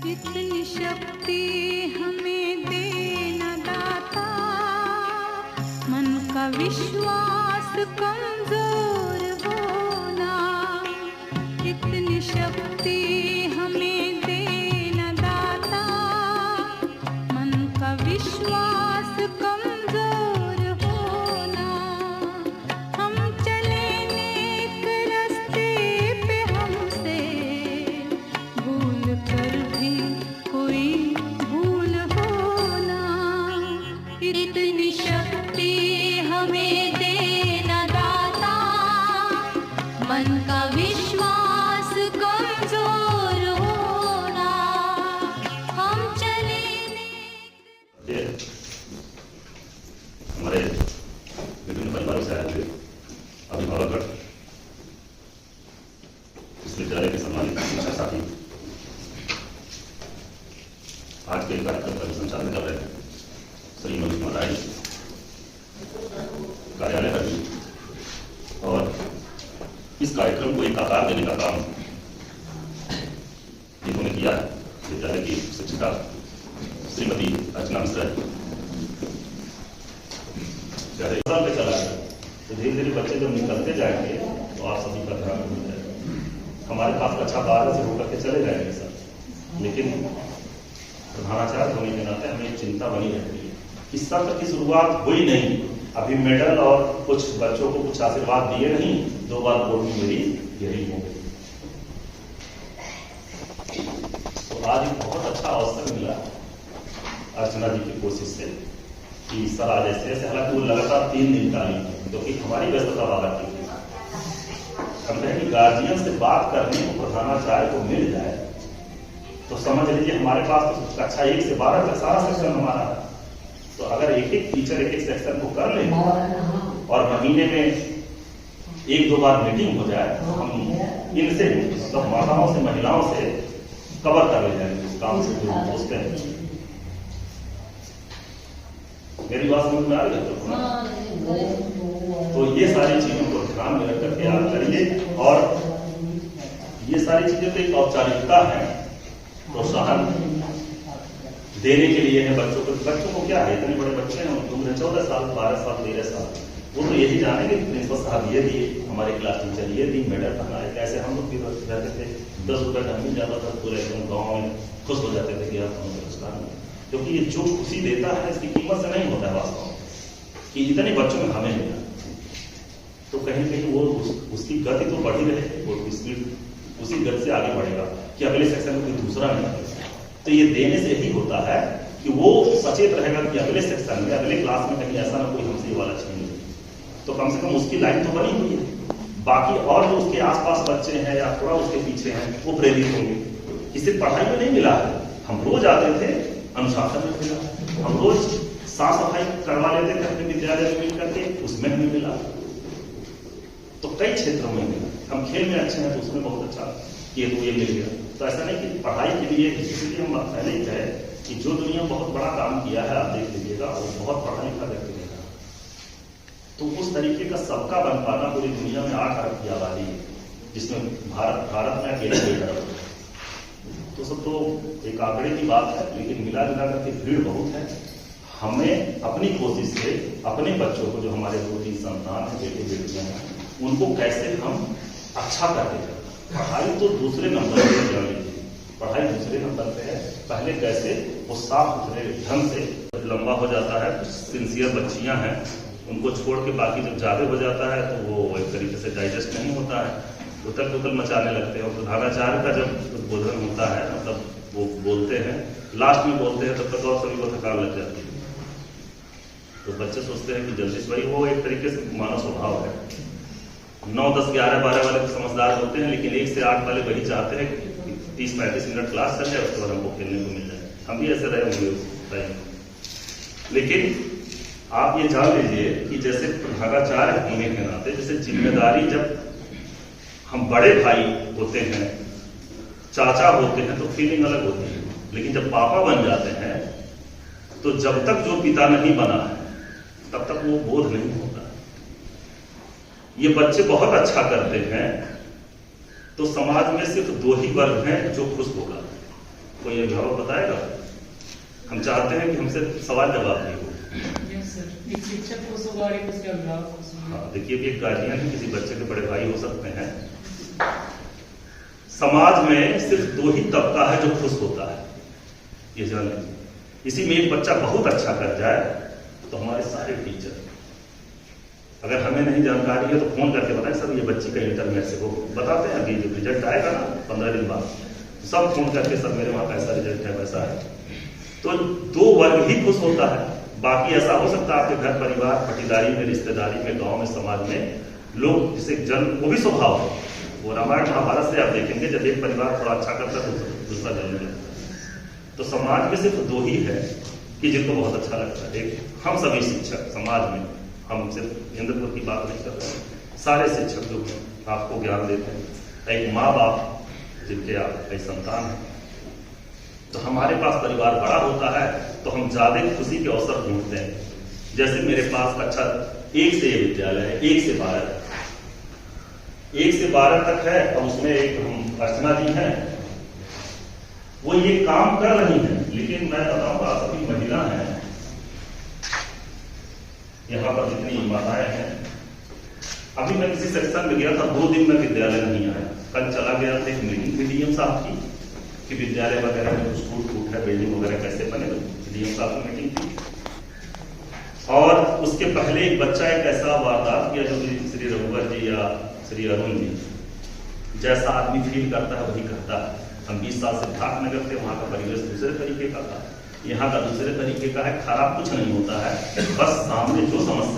इतनी शक्ति हमें देना दाता, मन का विश्वास कमजोर होना। इतनी शक्ति हमें देना दाता, मन का विश्वास कमजोर होना। हम चले नेक रास्ते पे, हमसे भूल कर भी कोई भूल होना। इतनी शक्ति हमें देना दाता, मन का विश्वास कमजोर होना। हम चले हमारे विभिन्न परिवारों से आए हुए अभिभावक, इस विद्यालय के सम्मानित शिक्षा साथी आज के कार्यक्रम का संचालन कर रहे हैं श्री मनोज कुमार राय कार्यालय हरदी, और इस कार्यक्रम को एक आकार देने का काम इन्होंने किया है विद्यालय की शिक्षिका श्रीमती अर्चना मिश्रा। साल पे चला है तो धीरे धीरे बच्चे जब निकलते जाएंगे तो आप सभी का ध्यान मिल जाएगा। हमारे पास कक्षा 12 से होकर के चले जाएंगे सर, लेकिन प्रधानाचार्य होने के नाते हमें एक चिंता बनी रहती है कि सत्र की शुरुआत हुई नहीं, अभी मेडल और कुछ बच्चों को कुछ आशीर्वाद दिए नहीं, 2 बार बोर्ड में मेरी यही हो गई। तो आज एक बहुत अच्छा अवसर मिला अर्चना जी की कोशिश से कि सर आज ऐसे, हालांकि वो लगातार 3 दिन टाली क्योंकि हमारी व्यस्तता वाला थी। हम कहें कि गार्जियन से बात करने को प्रधानाचार्य को मिल जाए तो समझ लीजिए हमारे पास तो कक्षा 1 से 12 तक सारा सेक्शन हमारा है। तो अगर एक एक टीचर एक एक सेक्शन को कर ले और महीने में 1-2 बार मीटिंग हो जाए तो हम इनसे मतलब माताओं से महिलाओं से कवर कर ले जाएंगे उस काम से जो सोचते हैं। मेरी बात समझ में आ रही है? तो ये सारी चीजों को ध्यान में रख करके आप करिए, और ये सारी चीजें तो एक औपचारिकता है, प्रोत्साहन देने के लिए है बच्चों को क्या है, इतने बड़े बच्चे हैं, उम्र 14 साल 12 साल 13 साल, वो तो यही जानेंगे प्रिंसिपल साहब ये दिए, हमारे क्लास टीचर ये दी, मेडल पहनाए। कैसे हम लोग भी रहते थे 10 रुपए का मिल जाता था, पूरे एकदम गाँव में खुश हो जाते थे कि आप हमें पुरस्कार मिले। क्योंकि ये जो खुशी देता है इसकी कीमत से नहीं होता है वास्तव में, कि इतने बच्चों में हमें मिला तो कहीं न कहीं वो उसकी गति तो बढ़ी रहे, वो स्पीड उसी गति से आगे बढ़ेगा कि अगले सेक्शन में कोई दूसरा नहीं करेगा। तो ये देने से यही होता है कि वो सचेत रहेगा कि अगले सेक्शन में अगले क्लास में कहीं ऐसा ना कोई हमसे ये वाला छीन ले, तो कम से कम उसकी लाइन तो बनी हुई है। बाकी और जो उसके आसपास बच्चे हैं या थोड़ा उसके पीछे हैं वो प्रेरित होंगे। इसे पढ़ाई में नहीं मिला है, हम रोज आते थे अनुशासन में मिला, हम रोज साफ सफाई करवा लेते थे अपने विद्यालय में मिल करके, उसमें हमें मिला। तो कई क्षेत्रों में मिला, हम खेल में अच्छे हैं तो उसमें बहुत अच्छा ये तो ये मिल गया। तो ऐसा नहीं कि पढ़ाई के लिए, इसलिए हम पहले ही कहे कि जो दुनिया बहुत बड़ा काम किया है आप देख लीजिएगा, वो बहुत पढ़ा लिखा व्यक्ति है। तो उस तरीके का सबका बन पाना पूरी दुनिया में 8 अरब की आबादी है, जिसमें भारत में अकेले 1 अरब। तो सब तो एक आंकड़े की बात है, लेकिन मिला जुला करके भीड़ बहुत है। हमें अपनी कोशिश से अपने बच्चों को, जो हमारे 2-3 संतान है, बेटे बेटियां हैं, उनको कैसे हम अच्छा करके चलते। पढ़ाई तो दूसरे नंबर पे जान लीजिए, पढ़ाई दूसरे नंबर पे है, पहले कैसे वो साफ सुथरे ढंग से लंबा हो जाता है। सिंसियर बच्चियां हैं, उनको छोड़ के बाकी जब ज्यादा हो जाता है तो वो एक तरीके से डाइजेस्ट नहीं होता है, उथल मचाने लगते हैं। और प्रधानाचार्य का जब उद्बोधन होता है, मतलब वो बोलते हैं, लास्ट में बोलते हैं, तब तक और सभी को थकान लग जाती है। तो बच्चे सोचते हैं कि जल्दी से, भाई वो एक तरीके से मानव स्वभाव है। 9, 10, 11, 12 वाले तो समझदार होते हैं, लेकिन 1 से 8 वाले वही चाहते हैं कि 30-35 मिनट क्लास चल जाए, उसके बाद हमको खेलने को मिल जाए। हम भी ऐसे रहे होंगे उस टाइम। लेकिन आप ये जान लीजिए कि जैसे प्रधानाचार्य होने के नाते, जैसे जिम्मेदारी, जब हम बड़े भाई होते हैं, चाचा होते हैं, तो फीलिंग अलग होती है। लेकिन जब पापा बन जाते हैं तो जब तक जो पिता नहीं बना है तब तक वो बोध नहीं होता। ये बच्चे बहुत अच्छा करते हैं तो समाज में सिर्फ 2 ही वर्ग हैं जो खुश होगा, कोई अभिभावक बताएगा? हम चाहते हैं कि हमसे सवाल जवाब नहीं हो। यस सर, एक शिक्षक को सवाल है, उसके अभिभावक को। हाँ, देखिए कि एक गार्जियन है, किसी बच्चे के बड़े भाई हो सकते हैं। समाज में सिर्फ दो ही तबका है जो खुश होता है, ये जान लीजिए। इसी में एक बच्चा बहुत अच्छा कर जाए तो हमारे सारे टीचर, अगर हमें नहीं जानकारी है तो फोन करके बताएं, सर ये बच्ची का इंटरनेट से वो बताते हैं, अभी जब रिजल्ट आएगा ना 15 दिन बाद, सब फोन करके सर मेरे वहां कैसा रिजल्ट है, वैसा है। तो दो वर्ग ही खुश होता है। बाकी ऐसा हो सकता है आपके घर परिवार, पटीदारी में, रिश्तेदारी में, गांव में, समाज में लोग जिसे जन्म, वो भी स्वभाव है। वो रामायण महाभारत से आप देखेंगे, जब एक परिवार थोड़ा अच्छा करता है तो दूसरा जन्म लेता है। तो समाज में सिर्फ दो ही है कि जिनको बहुत अच्छा लगता है। एक हम सभी शिक्षक समाज में, हम सिर्फ इंद्रपुर की बात नहीं कर रहे, सारे शिक्षक जो आपको ज्ञान देते हैं, एक माँ बाप जिनके आप कई संतान हैं। तो हमारे पास परिवार बड़ा होता है तो हम ज्यादा खुशी के अवसर ढूंढते हैं। जैसे मेरे पास अच्छा 1 से विद्यालय है, 1 से 12 तक है, और उसमें एक हम अर्चना जी हैं, वो ये काम कर रही हैं। लेकिन मैं बताऊंगा, सभी महिला हैं यहाँ पर, जितनी माताएं हैं। अभी मैं किसी सेक्शन में गया था, 2 दिन में विद्यालय नहीं आया। कल चला गया था एक मीटिंग थी डीएम साहब की कि विद्यालय वगैरह में कुछ टूट है, बिल्डिंग वगैरह कैसे बने, डीएम साहब की मीटिंग थी। और उसके पहले एक बच्चा एक ऐसा वारदात किया जो श्री रघुवर जी या श्री अरुण जी, जैसा आदमी फील करता है वही करता है। हम 20 साल से सिद्धार्थनगर थे, वहां का परिवेश दूसरे तरीके का था, यहाँ का दूसरे तरीके का है। खराब कुछ नहीं होता है, बस सामने जो समस्या